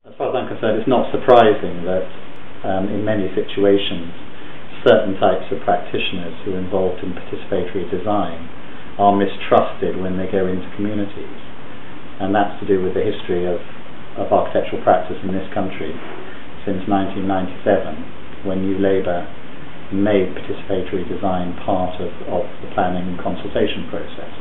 As far as I'm concerned, it's not surprising that in many situations certain types of practitioners who are involved in participatory design are mistrusted when they go into communities, and that's to do with the history of architectural practice in this country since 1997, when New Labour made participatory design part of the planning and consultation process.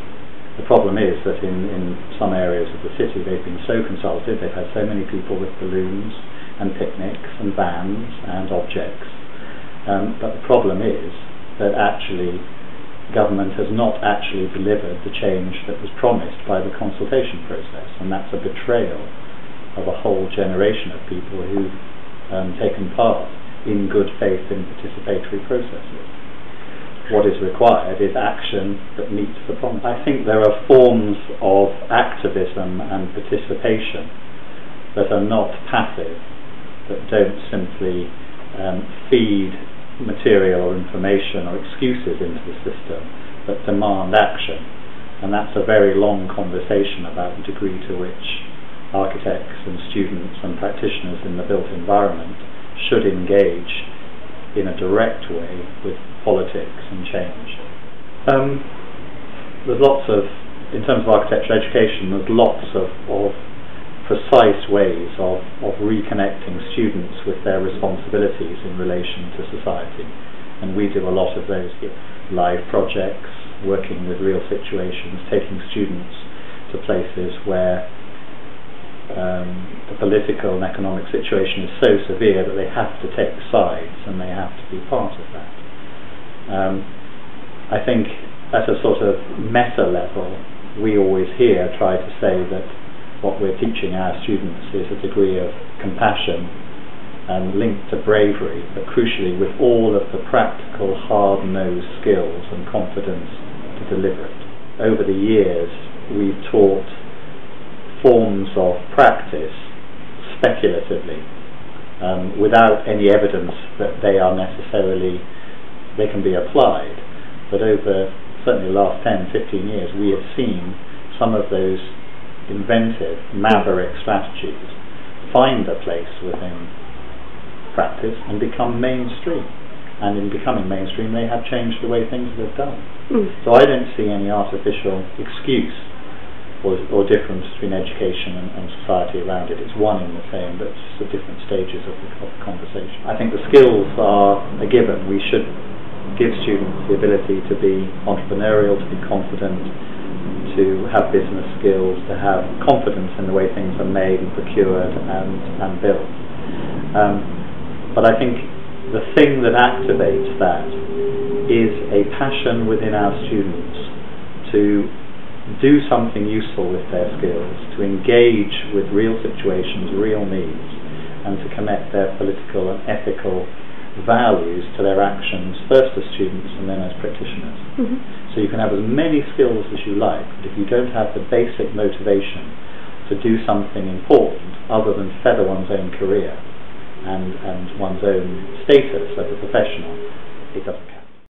The problem is that in some areas of the city they've been so consulted, they've had so many people with balloons and picnics and vans and objects, but the problem is that actually government has not actually delivered the change that was promised by the consultation process, and that's a betrayal of a whole generation of people who've taken part in good faith in participatory processes. What is required is action that meets the promise. I think there are forms of activism and participation that are not passive, that don't simply feed material or information or excuses into the system, but demand action. And that's a very long conversation about the degree to which architects and students and practitioners in the built environment should engage in a direct way with politics and change. There's lots of, in terms of architecture education, there's lots of precise ways of reconnecting students with their responsibilities in relation to society, and we do a lot of those here. Live projects, working with real situations, taking students to places where the political and economic situation is so severe that they have to take sides and they have to be part of that. I think at a sort of meta level, we always here try to say that what we're teaching our students is a degree of compassion and linked to bravery, but crucially with all of the practical hard-nosed skills and confidence to deliver it. Over the years, we've taught forms of practice speculatively, without any evidence that they can be applied. But over certainly the last 10-15 years, we have seen some of those inventive, maverick strategies find a place within practice and become mainstream. And in becoming mainstream, they have changed the way things are done. So I don't see any artificial excuse or difference between education and society around it. It's one and the same, but it's at different stages of the conversation. I think the skills are a given. We should give students the ability to be entrepreneurial, to be confident, to have business skills, to have confidence in the way things are made and procured and built. But I think the thing that activates that is a passion within our students to do something useful with their skills, to engage with real situations, real needs, and to connect their political and ethical values to their actions, first as students and then as practitioners. So you can have as many skills as you like, but if you don't have the basic motivation to do something important other than feather one's own career and one's own status as a professional, it doesn't count.